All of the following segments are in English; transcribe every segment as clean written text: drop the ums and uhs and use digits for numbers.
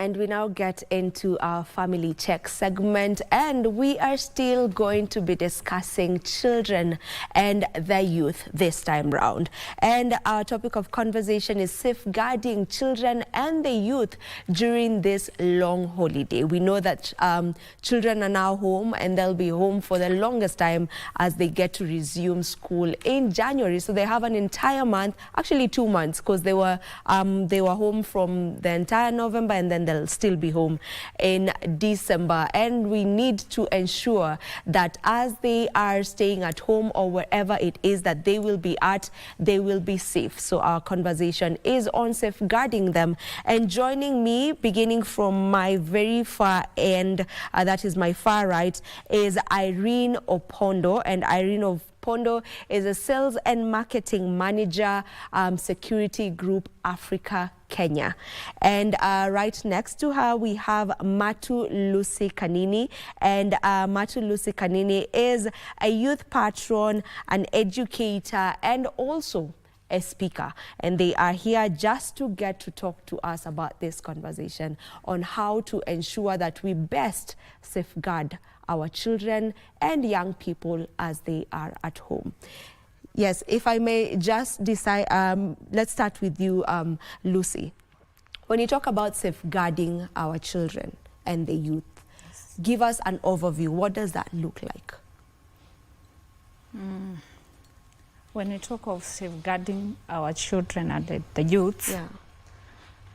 And we now get into our family check segment, and we are still going to be discussing children and their youth this time round. And our topic of conversation is safeguarding children and the youth during this long holiday. We know that children are now home, and they'll be home for the longest time as they get to resume school in January. So they have an entire month, actually 2 months, because they were home from the entire November, and then they'll still be home in December. And we need to ensure that as they are staying at home or wherever it is that they will be at, they will be safe. So our conversation is on safeguarding them. And joining me, beginning from my very far end, that is my far right, is Irene Opondo. And Irene Opondo is a sales and marketing manager, Security Group Africa, Kenya. And right next to her, we have Matu Kanini. And Matu Kanini is a youth patron, an educator, and also a speaker. And they are here just to get to talk to us about this conversation on how to ensure that we best safeguard our children and young people as they are at home. Yes, if I may just decide, let's start with you, Lucy. When you talk about safeguarding our children and the youth, yes, give us an overview. What does that look like? When we talk of safeguarding our children and the youth,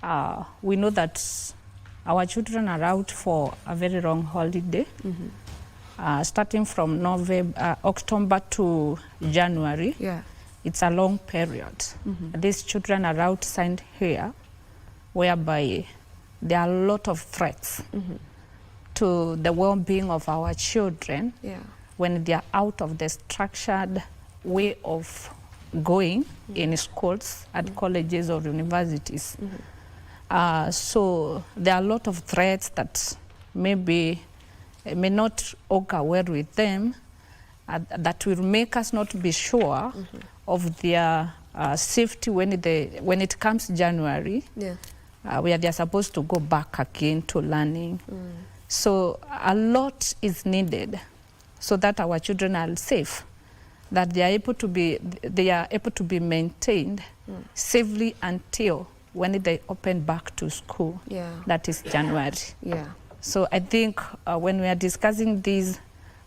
yeah, we know that our children are out for a very long holiday, starting from October to January. Yeah. It's a long period. These children are outside here, whereby there are a lot of threats to the well-being of our children, yeah, when they are out of the structured way of going in schools, at colleges or universities. So there are a lot of threats that may not occur well with them, that will make us not be sure of their safety when it comes January, yeah, where they are supposed to go back again to learning. So a lot is needed so that our children are safe, that they are able to be maintained safely until when they open back to school. Yeah. That is January. Yeah. So I think when we are discussing this,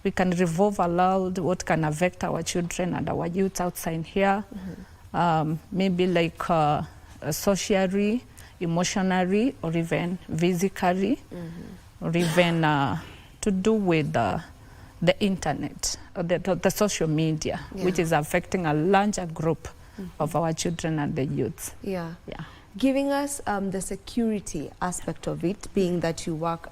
we can revolve around what can affect our children and our youth outside here, maybe like socially, emotionally, or even physically, or even to do with the internet, or the social media, yeah, which is affecting a larger group of our children and the youth. Yeah. Yeah. Giving us the security aspect of it, being that you work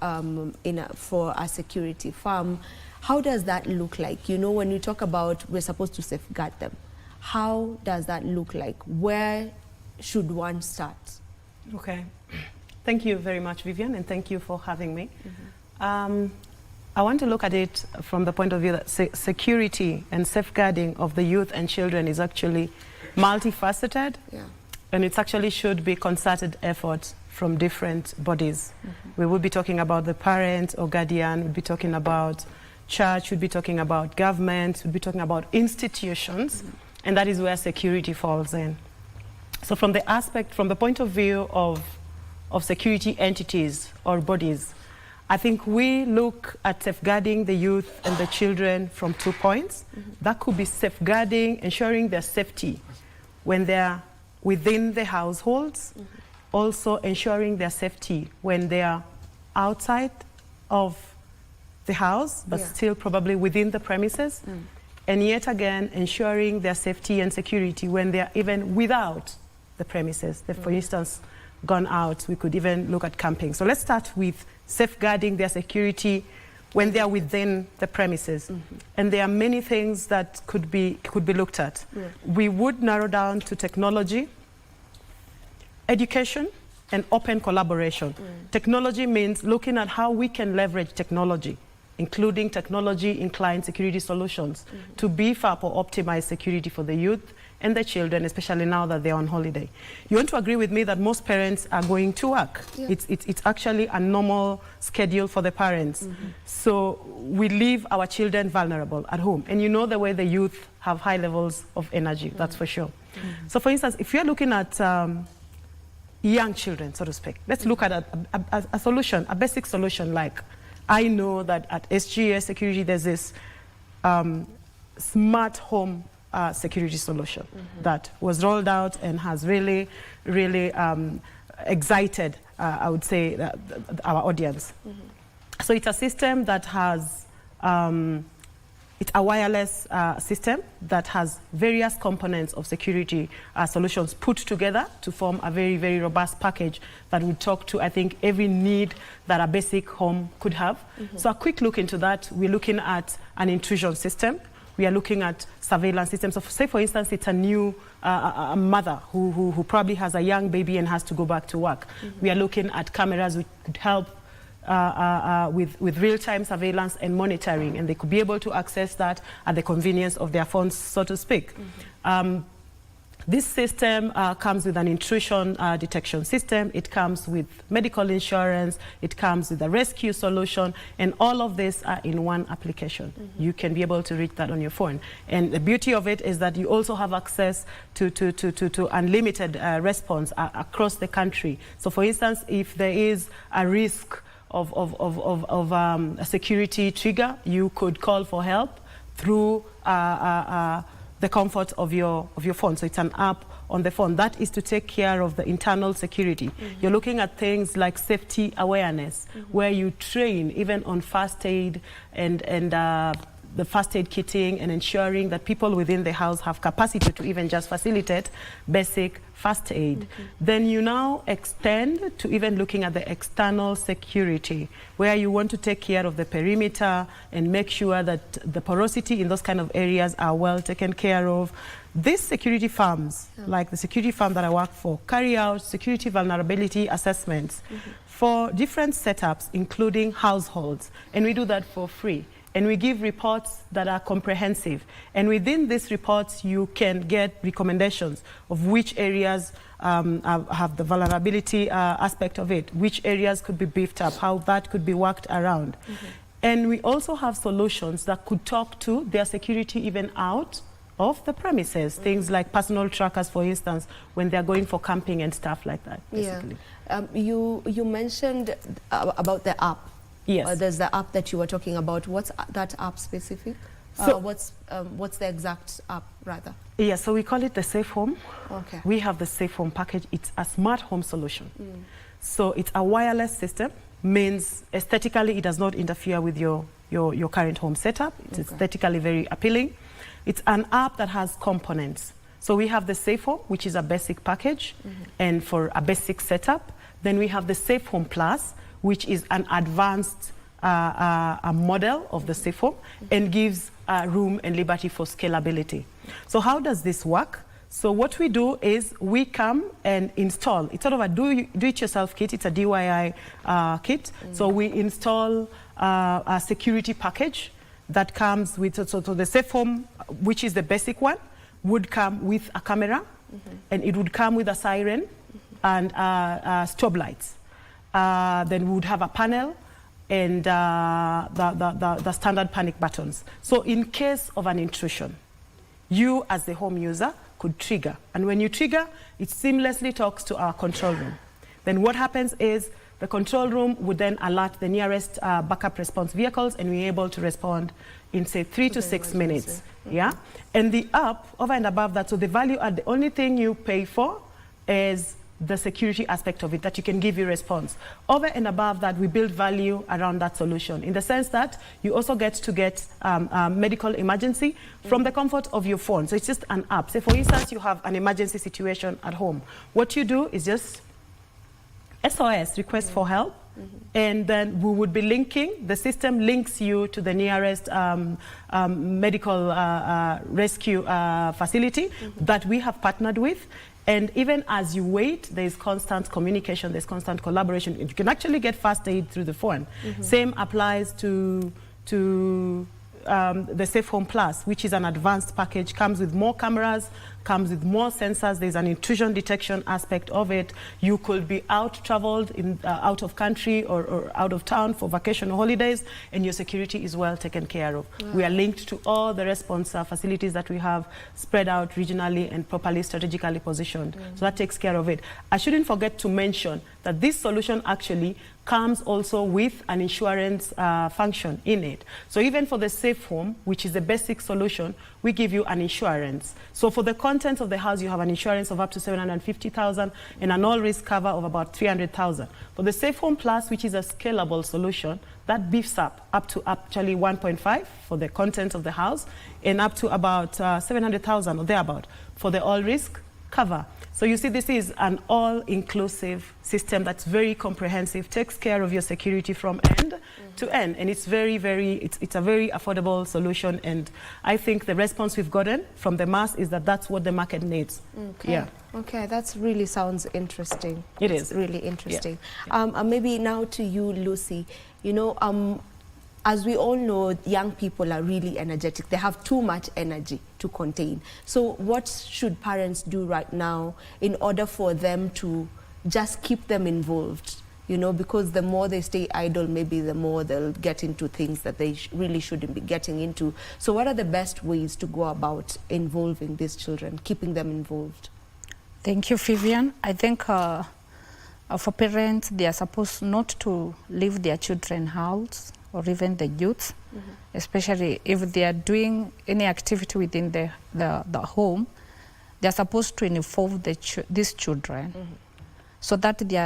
for a security firm, how does that look like? You know, when you talk about we're supposed to safeguard them, how does that look like? Where should one start? Okay. Thank you very much, Vivian, and thank you for having me. I want to look at it from the point of view that security and safeguarding of the youth and children is actually multifaceted, yeah, and it actually should be concerted efforts from different bodies. We would be talking about the parent or guardian, we'd be talking about church, we'd be talking about government, we'd be talking about institutions, and that is where security falls in. So from the point of view of security entities or bodies, I think we look at safeguarding the youth and the children from 2 points. That could be safeguarding, ensuring their safety when they're within the households, also ensuring their safety when they are outside of the house, but yeah, still probably within the premises, and yet again ensuring their safety and security when they are even without the premises. They've, for instance, gone out. We could even look at camping. So let's start with safeguarding their security when they are within the premises. And there are many things that could be looked at. Yeah. We would narrow down to technology, education, and open collaboration. Technology means looking at how we can leverage technology, including technology-inclined security solutions to beef up or optimize security for the youth and the children, especially now that they're on holiday. You want to agree with me that most parents are going to work. Yeah. It's actually a normal schedule for the parents. So we leave our children vulnerable at home. And you know the way the youth have high levels of energy, that's for sure. So for instance, if you're looking at young children, so to speak, let's look at a solution, a basic solution. Like, I know that at SGS Security there's this smart home security solution that was rolled out and has really excited, I would say, our audience. So it's a system that has, it's a wireless system that has various components of security solutions put together to form a very robust package that would talk to, I think, every need that a basic home could have. So a quick look into that, we're looking at an intrusion system. We are looking at surveillance systems. So say, for instance, it's a new a mother who probably has a young baby and has to go back to work. We are looking at cameras which could help with real-time surveillance and monitoring, and they could be able to access that at the convenience of their phones, so to speak. This system comes with an intrusion detection system. It comes with medical insurance. It comes with a rescue solution, and all of this are in one application. You can be able to reach that on your phone. And the beauty of it is that you also have access to unlimited response across the country. So for instance, if there is a risk of a security trigger, you could call for help through the comfort of your phone. So it's an app on the phone. That is to take care of the internal security. You're looking at things like safety awareness, where you train even on first aid and the first aid kitting, and ensuring that people within the house have capacity to even just facilitate basic first aid. Then you now extend to even looking at the external security, where you want to take care of the perimeter and make sure that the porosity in those kind of areas are well taken care of. These security firms, like the security firm that I work for, carry out security vulnerability assessments for different setups, including households, and we do that for free. And we give reports that are comprehensive. And within these reports, you can get recommendations of which areas have the vulnerability aspect of it, which areas could be beefed up, how that could be worked around. And we also have solutions that could talk to their security even out of the premises, things like personal trackers, for instance, when they're going for camping and stuff like that, basically. You mentioned about the app. Yes. There's the app that you were talking about. What's that app specific? So what's the exact app, rather? Yeah, so we call it the Safe Home. Okay. We have the Safe Home package. It's a smart home solution. So it's a wireless system, means aesthetically it does not interfere with your current home setup. It's aesthetically very appealing. It's an app that has components. So we have the Safe Home, which is a basic package, and for a basic setup. Then we have the Safe Home Plus, which is an advanced a model of the Safe Home and gives room and liberty for scalability. So how does this work? So what we do is we come and install. It's sort of a do-it-yourself kit. It's a DIY kit. So we install a security package that comes with, so the Safe Home, which is the basic one, would come with a camera, and it would come with a siren and strobe lights. Then we would have a panel and the standard panic buttons. So in case of an intrusion, you as the home user could trigger. And when you trigger, it seamlessly talks to our control room. Then what happens is the control room would then alert the nearest backup response vehicles, and we're able to respond in, say, 3 to 6 minutes. Yeah? And the app, over and above that, so the value add, the only thing you pay for is the security aspect of it, that you can give your response. Over and above that, we build value around that solution, in the sense that you also get medical emergency from the comfort of your phone. So it's just an app. Say, for instance, you have an emergency situation at home. What you do is just SOS, request for help, and then we would be linking, the system links you to the nearest medical rescue facility that we have partnered with. And even as you wait, there's constant communication, there's constant collaboration. You can actually get first aid through the phone. Same applies to the Safe Home Plus, which is an advanced package, comes with more cameras, comes with more sensors. There's an intrusion detection aspect of it. You could be traveled out of country or out of town for vacation or holidays, and your security is well taken care of. Wow. We are linked to all the response facilities that we have spread out regionally and properly strategically positioned. So that takes care of it. I shouldn't forget to mention that this solution actually comes also with an insurance function in it. So even for the Safe Home, which is the basic solution, we give you an insurance. So for the contents of the house, you have an insurance of up to 750,000 and an all-risk cover of about 300,000. For the Safe Home Plus, which is a scalable solution, that beefs up to actually 1.5 for the contents of the house and up to about 700,000 or thereabout for the all-risk cover. So you see, this is an all-inclusive system that's very comprehensive, takes care of your security from end to end, and it's it's a very affordable solution. And I think the response we've gotten from the mass is that that's what the market needs. Okay. Yeah. Okay, that really sounds interesting. It's really interesting. Yeah. Maybe now to you, Lucy. You know, as we all know, young people are really energetic. They have too much energy to contain. So what should parents do right now in order for them to just keep them involved? You know, because the more they stay idle, maybe the more they'll get into things that they really shouldn't be getting into. So what are the best ways to go about involving these children, keeping them involved? Thank you, Vivian. I think for parents, they are supposed not to leave their children house or even the youth, especially if they are doing any activity within the home. They are supposed to inform these children so that they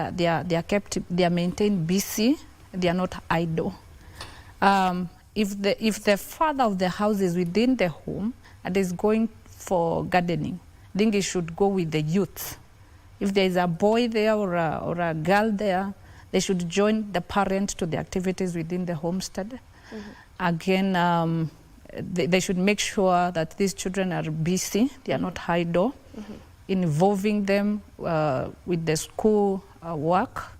are maintained busy, they are not idle. If the father of the house is within the home and is going for gardening, I think he should go with the youth. If there is a boy there or a girl there, they should join the parent to the activities within the homestead. Again, they should make sure that these children are busy, they are not idle, involving them with the school work.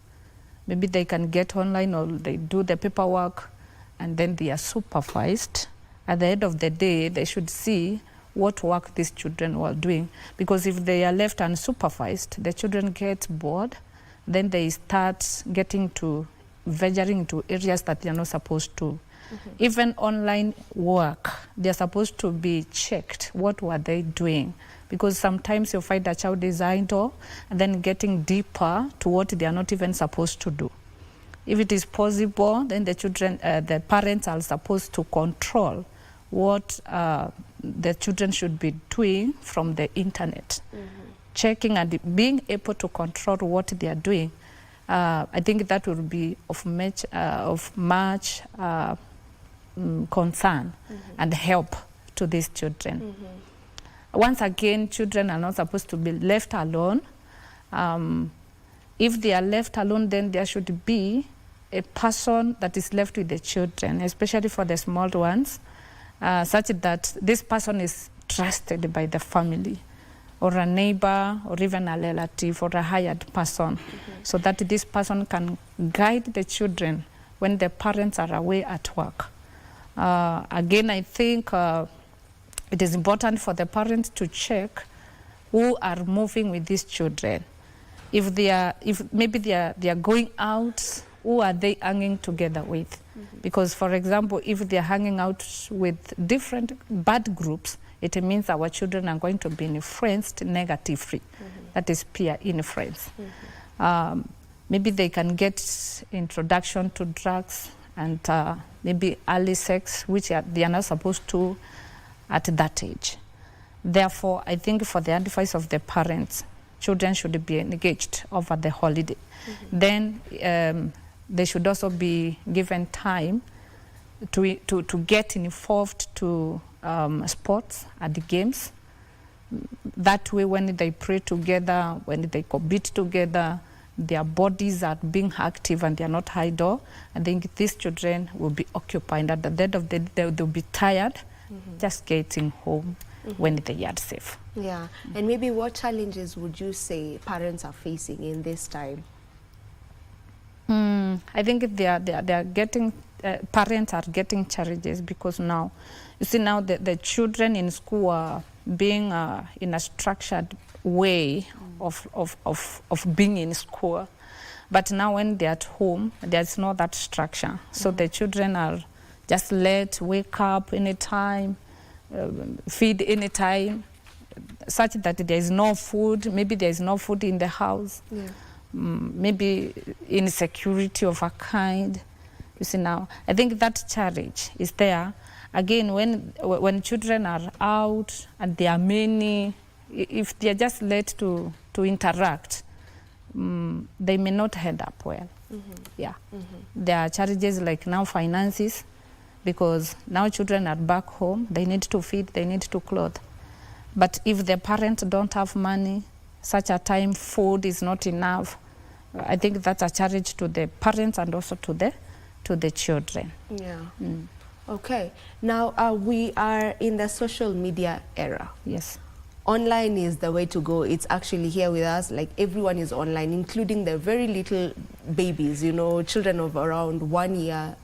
Maybe they can get online or they do the paperwork and then they are supervised. At the end of the day, they should see what work these children were doing. Because if they are left unsupervised, the children get bored, then they start venturing into areas that they are not supposed to. Even online work, they are supposed to be checked. What were they doing? Because sometimes you find a child is idle and then getting deeper to what they are not even supposed to do. If it is possible, then the parents are supposed to control what the children should be doing from the internet. Checking and being able to control what they are doing. I think that will be of much concern and help to these children. Once again, children are not supposed to be left alone. If they are left alone, then there should be a person that is left with the children, especially for the small ones, such that this person is trusted by the family, or a neighbor, or even a relative, or a hired person, so that this person can guide the children when the parents are away at work. Again, I think it is important for the parents to check who are moving with these children. If maybe they are going out, who are they hanging together with? Because, for example, if they are hanging out with different bad groups, it means our children are going to be influenced negatively. That is peer influence. Maybe they can get introduction to drugs and maybe early sex, which they are not supposed to at that age. Therefore, I think for the advice of the parents, children should be engaged over the holiday. Then they should also be given time to get involved to sports and games. That way, when they pray together, when they compete together, their bodies are being active and they are not idle. I think these children will be occupied. At the end of the day, they'll be tired, just getting home when they are safe. Yeah, and maybe what challenges would you say parents are facing in this time? I think they are getting parents are getting challenges because now, you see now the children in school are being in a structured way of being in school. But now when they're at home, there's not that structure. So the children are just let wake up anytime, feed anytime, such that there is no food. Maybe there is no food in the house. Yeah. Maybe insecurity of a kind. You see now, I think that challenge is there. Again, when children are out and there are many, if they are just let to interact, they may not end up well. Yeah. There are challenges like now finances, because now children are back home, they need to feed, they need to clothe. But if the parents don't have money, such a time food is not enough, I think that's a challenge to the parents and also to the children. Yeah. Okay. Now we are in the social media era. Yes. Online is the way to go. It's actually here with us. Like everyone is online, including the very little babies, you know, children of around 1 year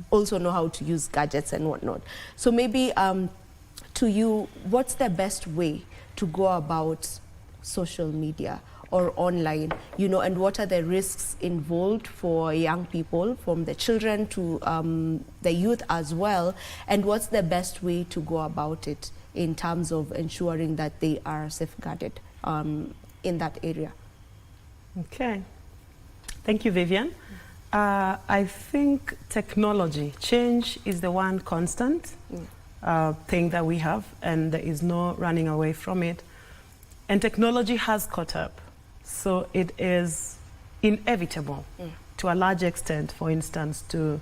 also know how to use gadgets and whatnot. So maybe to you, what's the best way to go about social media or online, you know, and what are the risks involved for young people, from the children to the youth as well, and what's the best way to go about it in terms of ensuring that they are safeguarded in that area? Okay. Thank you, Vivian. I think technology, change is the one constant thing that we have, and there is no running away from it. And technology has caught up. So it is inevitable to a large extent, for instance, to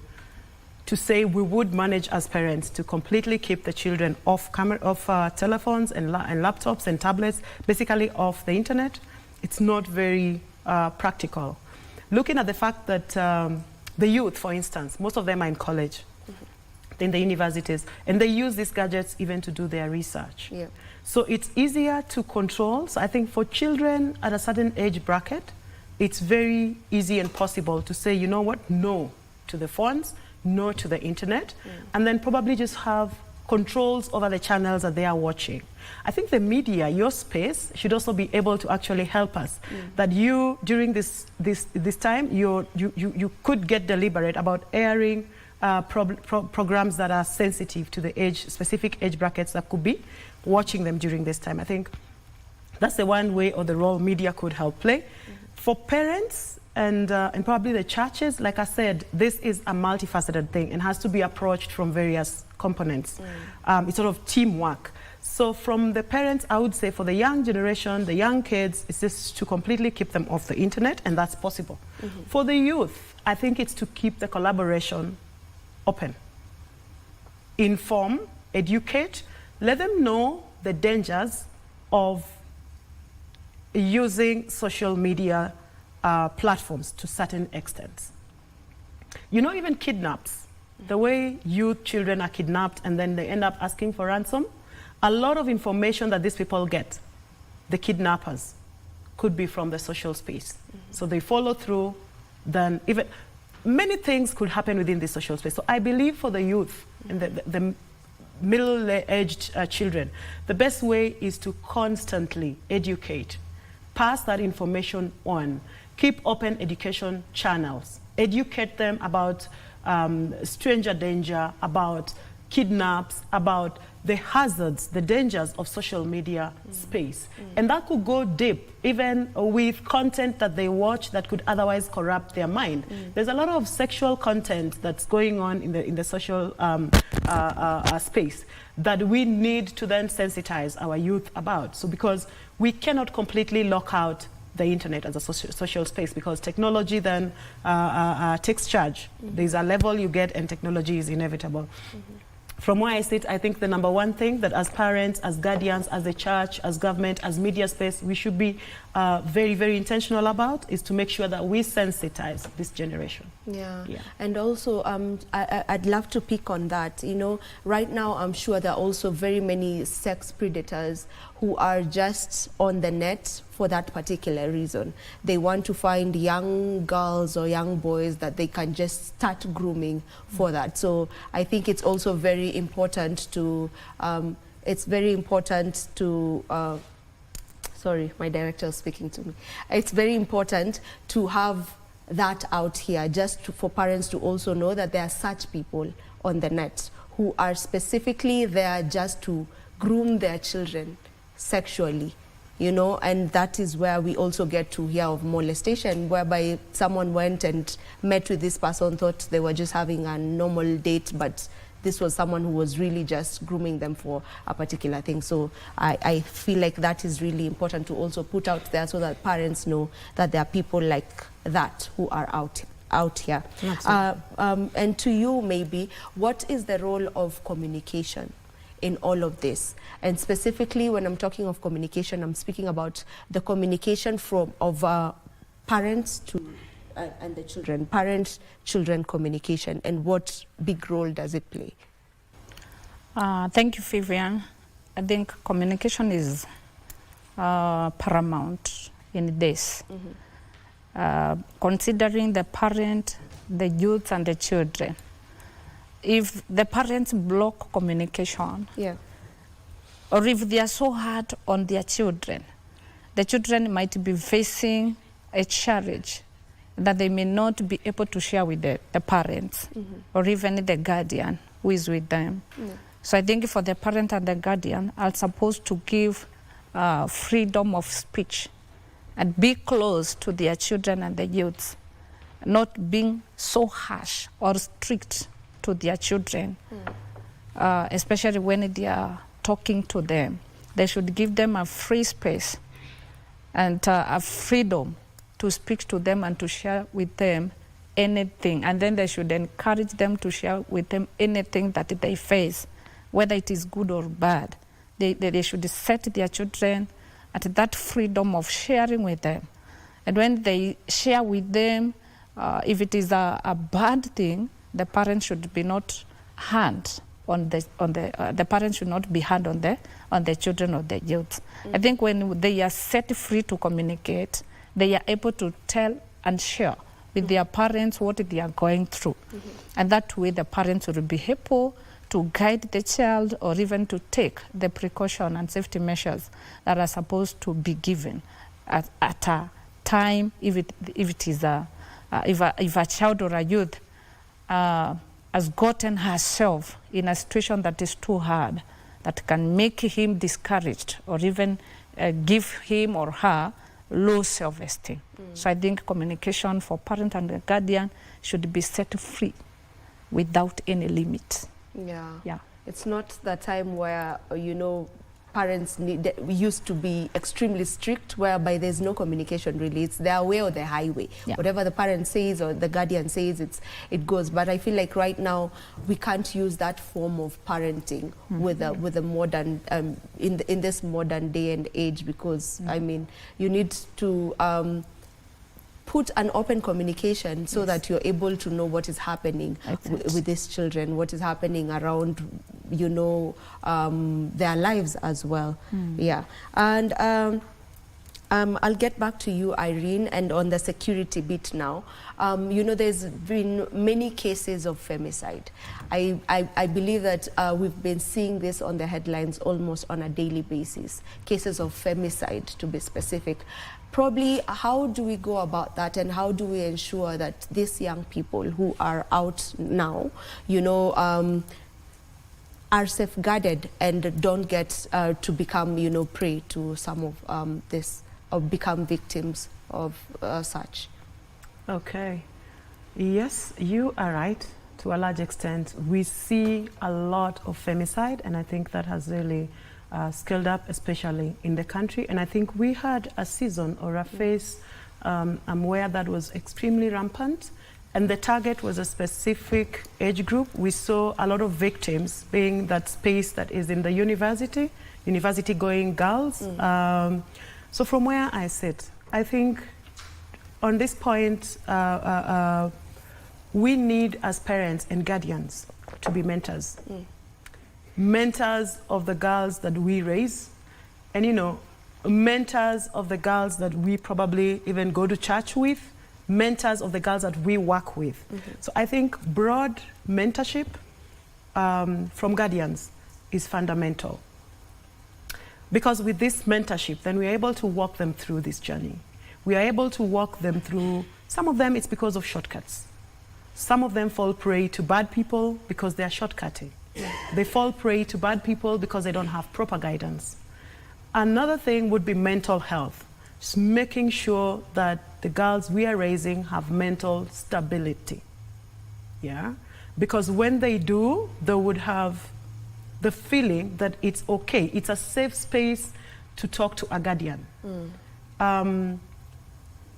say we would manage as parents to completely keep the children off telephones and laptops and tablets, basically off the internet. It's not very practical. Looking at the fact that the youth, for instance, most of them are in college, in the universities, and they use these gadgets even to do their research. Yeah. So it's easier to control. So I think for children at a certain age bracket, it's very easy and possible to say, you know what, no to the phones, no to the internet, and then probably just have controls over the channels that they are watching. I think the media, your space, should also be able to actually help us. That you, during this time, you could get deliberate about airing programs that are sensitive to the specific age brackets that could be watching them during this time. I think that's the one way or the role media could help play. For parents and probably the churches, like I said, this is a multifaceted thing and has to be approached from various components. It's sort of teamwork. So from the parents, I would say for the young generation, the young kids, it's just to completely keep them off the internet, and that's possible. For the youth, I think it's to keep the collaboration open. Inform, educate, let them know the dangers of using social media platforms to certain extents. You know, even kidnaps, the way youth children are kidnapped and then they end up asking for ransom, a lot of information that these people get, the kidnappers, could be from the social space. So they follow through, then even many things could happen within the social space. So I believe for the youth and the middle-aged children, the best way is to constantly educate, pass that information on, keep open education channels, educate them about stranger danger, about kidnaps, about the hazards, the dangers of social media space. And that could go deep, even with content that they watch that could otherwise corrupt their mind. There's a lot of sexual content that's going on in the social space that we need to then sensitize our youth about. So because we cannot completely lock out the internet as a social space, because technology then takes charge. There's a level you get and technology is inevitable. From where I sit, I think the number one thing that as parents, as guardians, as the church, as government, as media space, we should be very, very intentional about is to make sure that we sensitize this generation. Yeah. And also I'd love to pick on that. You know, right now I'm sure there are also very many sex predators who are just on the net for that particular reason. They want to find young girls or young boys that they can just start grooming for that. So I think it's also very important to, sorry, my director is speaking to me. It's very important to have that out here, for parents to also know that there are such people on the net who are specifically there just to groom their children sexually, you know, and that is where we also get to hear of molestation, whereby someone went and met with this person, thought they were just having a normal date, but this was someone who was really just grooming them for a particular thing. So I feel like that is really important to also put out there so that parents know that there are people like that who are out here. And to you, maybe, what is the role of communication in all of this? And specifically, when I'm talking of communication, I'm speaking about the communication of parents to and the children, parent-children communication, and what big role does it play? Thank you, Vivian. I think communication is paramount in this. Considering the parent, the youth, and the children. If the parents block communication, or if they are so hard on their children, the children might be facing a challenge that they may not be able to share with the parents or even the guardian who is with them. So I think for the parent and the guardian are supposed to give freedom of speech and be close to their children and the youths, not being so harsh or strict to their children, especially when they are talking to them. They should give them a free space and a freedom to speak to them and to share with them anything. And then they should encourage them to share with them anything that they face, whether it is good or bad. They should set their children at that freedom of sharing with them. And when they share with them, if it is a bad thing, the parents should be not hard on the parents should not be hard on the children or the youth. I think when they are set free to communicate, they are able to tell and share with their parents what they are going through. And that way the parents will be able to guide the child or even to take the precaution and safety measures that are supposed to be given at a time if a child or a youth has gotten herself in a situation that is too hard, that can make him discouraged or even give him or her low self-esteem. So I think communication for parent and the guardian should be set free without any limit. Yeah. It's not the time where, you know, parents used to be extremely strict, whereby there's no communication really. It's their way or the highway. Whatever the parent says or the guardian says, it goes. But I feel like right now we can't use that form of parenting with the modern in this modern day and age, because I mean, you need to put an open communication so that you're able to know what is happening with these children, what is happening around, you know, their lives as well. And I'll get back to you, Irene, and on the security bit now. You know, there's been many cases of femicide. I believe that we've been seeing this on the headlines almost on a daily basis, cases of femicide to be specific. Probably, how do we go about that, and how do we ensure that these young people who are out now, you know, are safeguarded and don't get to become, you know, prey to some of this, or become victims of such? Okay. Yes, you are right. To a large extent, we see a lot of femicide, and I think that has really scaled up, especially in the country. And I think we had a season or a phase where that was extremely rampant, and the target was a specific age group. We saw a lot of victims being that space that is in the university-going girls. So from where I sit, I think on this point, we need, as parents and guardians, to be mentors. Mentors of the girls that we raise, and, you know, mentors of the girls that we probably even go to church with, mentors of the girls that we work with. So I think broad mentorship from guardians is fundamental. Because with this mentorship, then we are able to walk them through this journey. We are able to walk them through, some of them it's because of shortcuts. Some of them fall prey to bad people because they are shortcutting. They fall prey to bad people because they don't have proper guidance. Another thing would be mental health. Just making sure that the girls we are raising have mental stability. Yeah? Because when they do, they would have the feeling that it's okay. It's a safe space to talk to a guardian.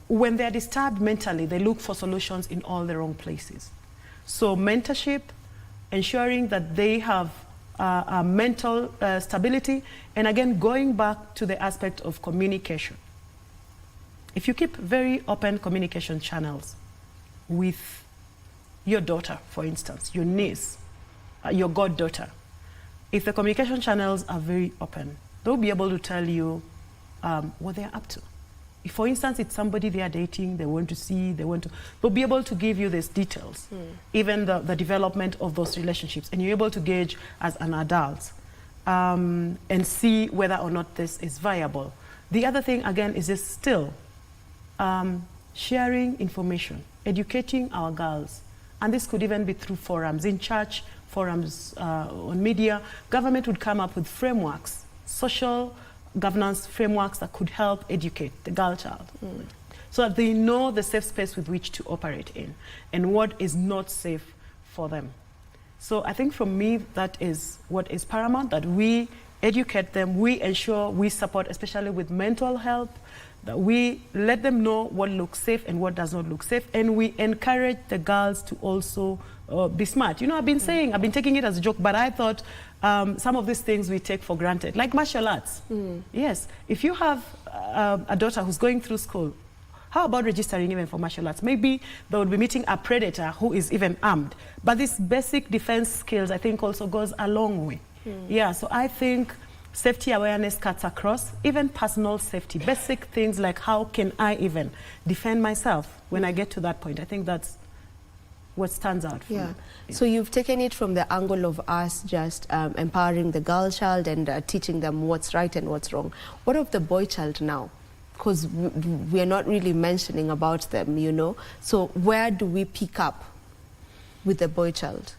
When they're disturbed mentally, they look for solutions in all the wrong places. So mentorship, ensuring that they have mental stability, and again, going back to the aspect of communication. If you keep very open communication channels with your daughter, for instance, your niece, your goddaughter, if the communication channels are very open, they'll be able to tell you what they're up to. If, for instance, it's somebody they are dating, they want to see, they'll be able to give you these details, even the development of those relationships, and you're able to gauge as an adult and see whether or not this is viable. The other thing, again, is just still sharing information, educating our girls, and this could even be through forums, in church, forums on media. Government would come up with frameworks, social governance frameworks that could help educate the girl child so that they know the safe space with which to operate in and what is not safe for them. So I think from me, that is what is paramount, that we educate them, we ensure we support, especially with mental health, that we let them know what looks safe and what does not look safe, and we encourage the girls to also be smart. You know, I've been taking it as a joke, but I thought some of these things we take for granted, like martial arts. Yes, if you have a daughter who's going through school, how about registering even for martial arts? Maybe they would be meeting a predator who is even armed. But this basic defense skills, I think, also goes a long way. Yeah, so I think safety awareness cuts across, even personal safety, basic things like how can I even defend myself when I get to that point. I think that's what stands out for me. Yeah. So you've taken it from the angle of us just empowering the girl child and teaching them what's right and what's wrong. What of the boy child now? Because we are not really mentioning about them, you know. So where do we pick up with the boy child?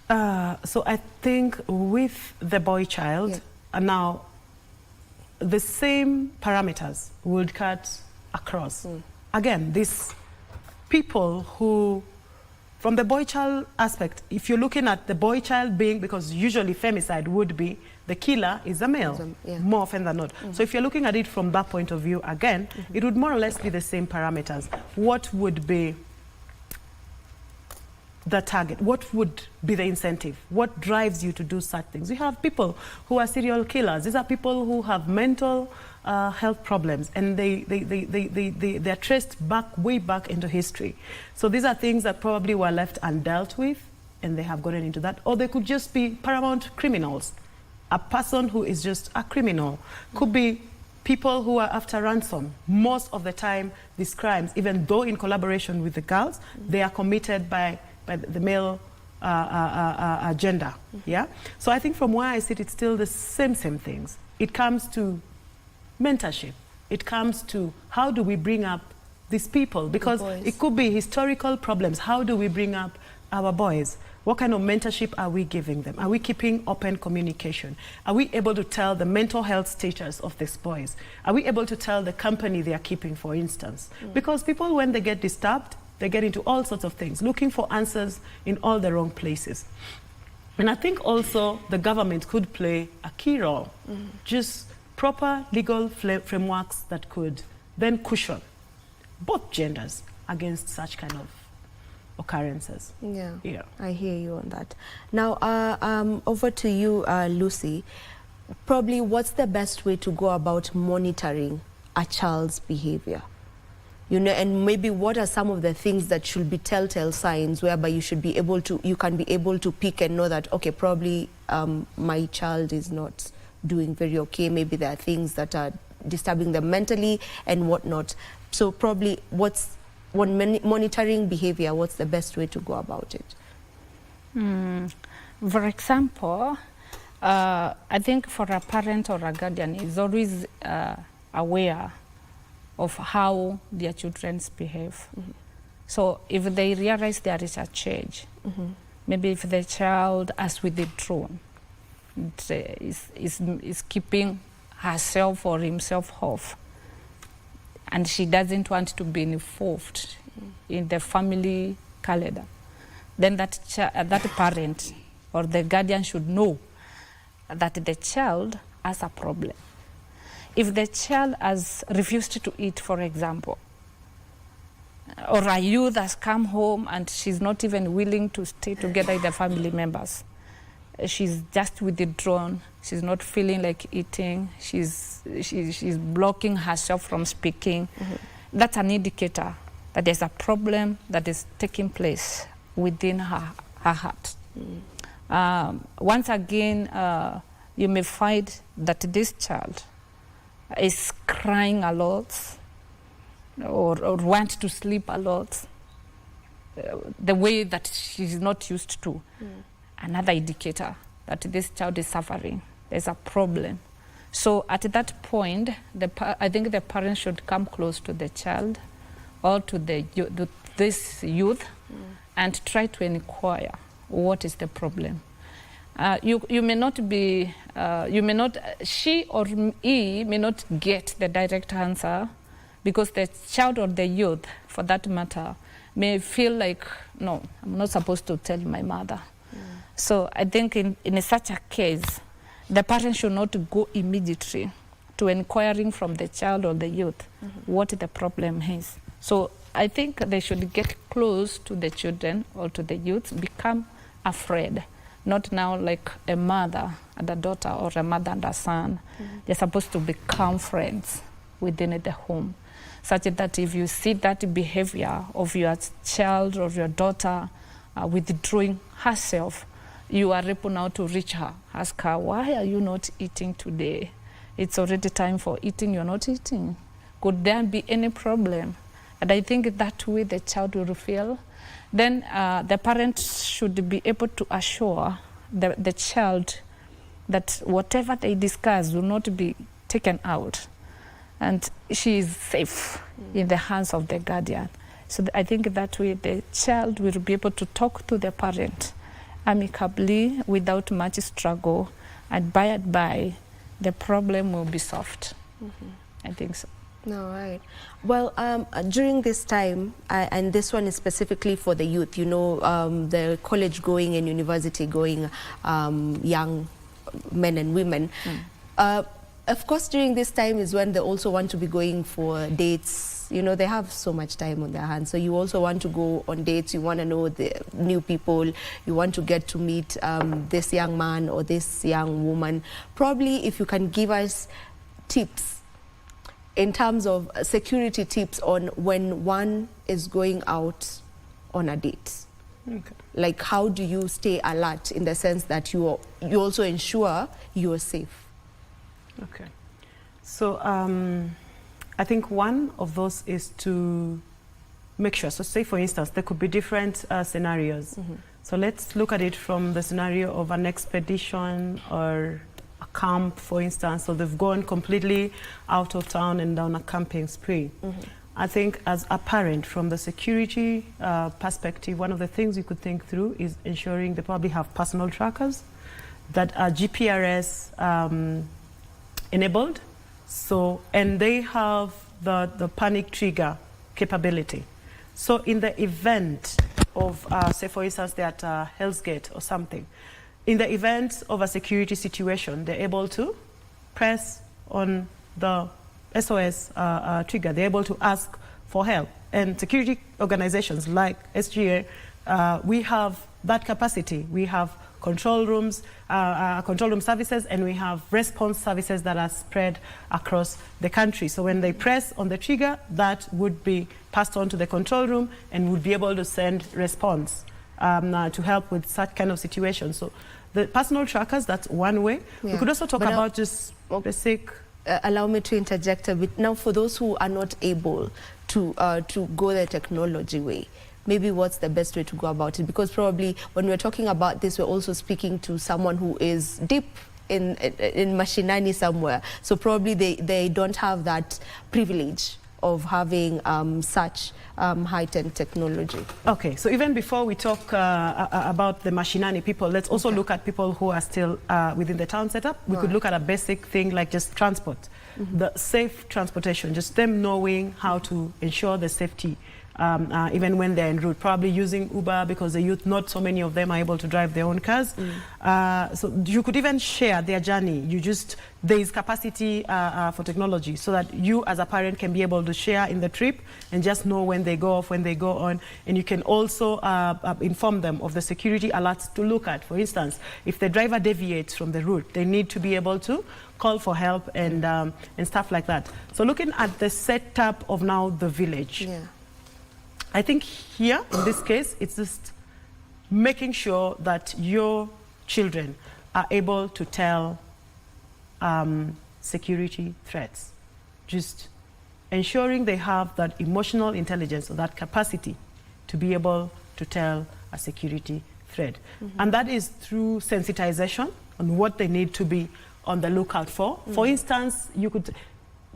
So I think with the boy child, now the same parameters would cut across. Again, these people who, from the boy child aspect, if you're looking at the boy child being, because usually femicide would be, the killer is a male, more often than not. So if you're looking at it from that point of view, again, it would more or less be the same parameters. What would be the target? What would be the incentive? What drives you to do such things? We have people who are serial killers. These are people who have mental health problems, and they're traced back, way back into history. So these are things that probably were left undealt with, and they have gotten into that. Or they could just be paramount criminals. A person who is just a criminal. Could be people who are after ransom. Most of the time, these crimes, even though in collaboration with the girls, they are committed by the male gender. Yeah. So I think from where I sit, it's still the same things. It comes to mentorship. It comes to how do we bring up these people, because it could be historical problems. How do we bring up our boys? What kind of mentorship are we giving them? Are we keeping open communication? Are we able to tell the mental health status of these boys? Are we able to tell the company they are keeping, for instance? Because people, when they get disturbed, they get into all sorts of things, looking for answers in all the wrong places. And I think also the government could play a key role. Just proper legal frameworks that could then cushion both genders against such kind of occurrences. Yeah, I hear you on that. Now, over to you, Lucy. Probably, what's the best way to go about monitoring a child's behavior? You know, and maybe what are some of the things that should be telltale signs whereby you should be able to, you can be able to pick and know that, okay, probably my child is not doing very okay. Maybe there are things that are disturbing them mentally and whatnot. So probably monitoring behavior, what's the best way to go about it? For example, I think for a parent or a guardian is always aware of how their children behave. So if they realize there is a change, maybe if the child has withdrawn, is keeping herself or himself off, and she doesn't want to be involved in the family calendar, then that parent or the guardian should know that the child has a problem. If the child has refused to eat, for example, or a youth has come home and she's not even willing to stay together with the family members, she's just withdrawn, she's not feeling like eating, she's blocking herself from speaking, that's an indicator that there's a problem that is taking place within her heart. Once again, you may find that this child is crying a lot or wants to sleep a lot, the way that she's not used to. Another indicator that this child is suffering. There's a problem. So at that point, I think the parents should come close to the child or to this youth and try to inquire what is the problem. You may not be, she or he may not get the direct answer, because the child or the youth, for that matter, may feel like, no, I'm not supposed to tell my mother. So I think in such a case, the parent should not go immediately to inquiring from the child or the youth what the problem is. So I think they should get close to the children or to the youth, become afraid. Not now like a mother and a daughter or a mother and a son. They're supposed to become friends within the home, such that if you see that behavior of your child or your daughter withdrawing herself, you are able now to reach her, ask her, why are you not eating today? It's already time for eating, you're not eating. Could there be any problem? And I think that way the child will feel. Then the parents should be able to assure the child that whatever they discuss will not be taken out, and she is safe in the hands of the guardian. So I think that way the child will be able to talk to the parent amicably without much struggle, and by and by the problem will be solved. I think so. All right. Well, during this time, and this one is specifically for the youth, you know, the college-going and university-going young men and women. Of course, during this time is when they also want to be going for dates. You know, they have so much time on their hands. So you also want to go on dates. You want to know the new people. You want to get to meet this young man or this young woman. Probably if you can give us tips in terms of security tips on when one is going out on a date. Like, how do you stay alert in the sense that you also ensure you're safe? Okay. So I think one of those is to make sure. So say, for instance, there could be different scenarios. So let's look at it from the scenario of an expedition or a camp, for instance. So they've gone completely out of town and down a camping spree. I think as a parent, from the security perspective, one of the things you could think through is ensuring they probably have personal trackers that are GPRS enabled. So, and they have the panic trigger capability. So in the event of, say for instance, they're at Hell's Gate or something, in the event of a security situation, they're able to press on the SOS trigger. They're able to ask for help. And security organizations like SGA, we have that capacity. We have control rooms, control room services, and we have response services that are spread across the country. So when they press on the trigger, that would be passed on to the control room and would be able to send response to help with such kind of situation. So The personal trackers, that's one way. Yeah. We could also talk about just basic... allow me to interject a bit. Now, for those who are not able to go the technology way, maybe what's the best way to go about it? Because probably when we're talking about this, we're also speaking to someone who is deep in mashinani somewhere. So probably they don't have that privilege of having such heightened technology. Okay, so even before we talk about the mashinani people, let's also look at people who are still within the town setup. We could look at a basic thing like just transport, the safe transportation, just them knowing how to ensure the safety even when they're en route, probably using Uber because the youth, not so many of them are able to drive their own cars. So you could even share their journey. There is capacity for technology so that you as a parent can be able to share in the trip and just know when they go off, when they go on. And you can also inform them of the security alerts to look at. For instance, if the driver deviates from the route, they need to be able to call for help and stuff like that. So looking at the setup of now the village. Yeah. I think here, in this case, it's just making sure that your children are able to tell security threats. Just ensuring they have that emotional intelligence or that capacity to be able to tell a security threat. And that is through sensitization on what they need to be on the lookout for. For instance,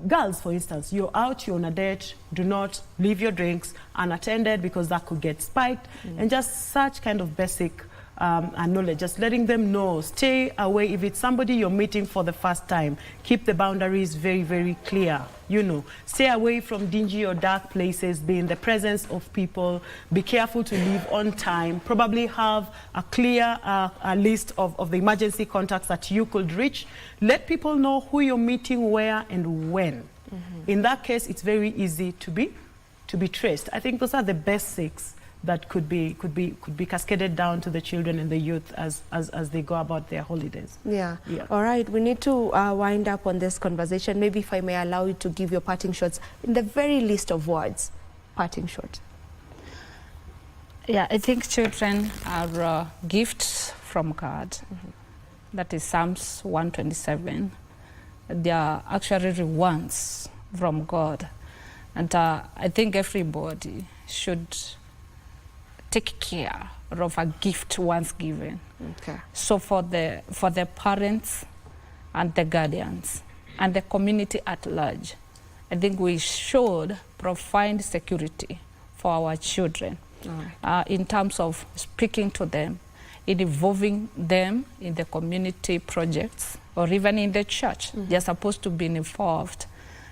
girls, for instance, you're out, you're on a date, do not leave your drinks unattended because that could get spiked. And just such kind of basic knowledge, just letting them know, stay away. If it's somebody you're meeting for the first time, keep the boundaries very, very clear. You know, stay away from dingy or dark places, be in the presence of people, be careful to leave on time, probably have a clear list of the emergency contacts that you could reach. Let people know who you're meeting, where and when. In that case, it's very easy to be traced. I think those are the basics that could be cascaded down to the children and the youth as they go about their holidays. Yeah. All right, we need to wind up on this conversation. Maybe if I may allow you to give your parting shots in the very least of words. Parting shot. Yeah, I think children are gifts from God. That is Psalms 127. They are actually rewards from God. And I think everybody should take care of a gift once given. Okay. So for the parents and the guardians and the community at large, I think we should provide security for our children in terms of speaking to them, involving them in the community projects or even in the church. They're supposed to be involved.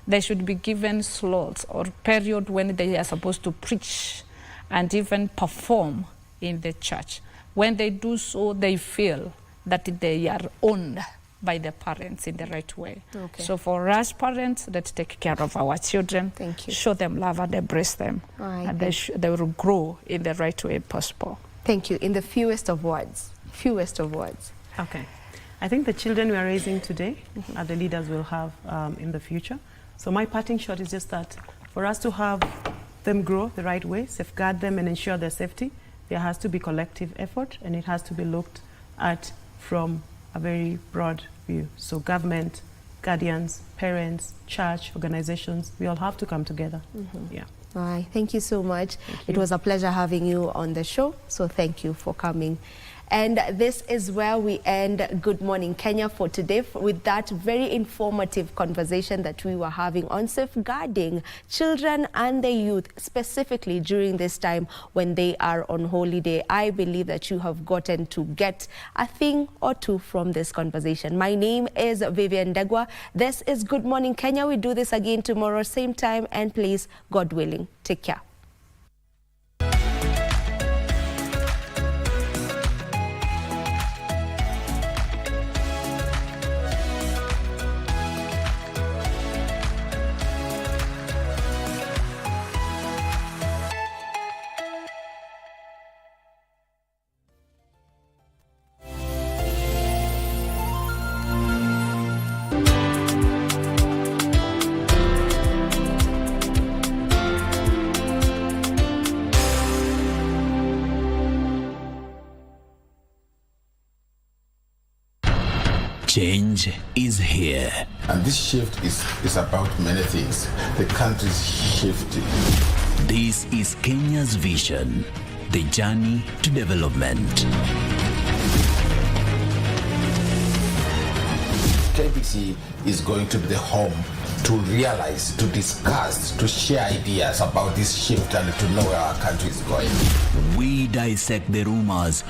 They should be given slots or period when they are supposed to preach and even perform in the church. When they do so, they feel that they are owned by the parents in the right way. Okay. So for us parents, let's take care of our children. Thank you. Show them love and embrace them. Right. And they will grow in the right way possible. Thank you. In the fewest of words. Fewest of words. Okay. I think the children we are raising today are the leaders we'll have in the future. So my parting shot is just that for us to have them grow the right way, safeguard them and ensure their safety, there has to be collective effort and it has to be looked at from a very broad view. So government, guardians, parents, church, organizations, we all have to come together. Yeah. All right. Thank you so much. It was a pleasure having you on the show. So thank you for coming. And this is where we end Good Morning Kenya for today, with that very informative conversation that we were having on safeguarding children and the youth, specifically during this time when they are on holiday. I believe that you have gotten to get a thing or two from this conversation. My name is Vivian Ndegwa. This is Good Morning Kenya. We do this again tomorrow, same time and place, God willing. Take care. Change is here. And this shift is about many things. The country's shifting. This is Kenya's vision, the journey to development. KBC is going to be the home to realize, to discuss, to share ideas about this shift and to know where our country is going. We dissect the rumors.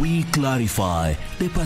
We clarify the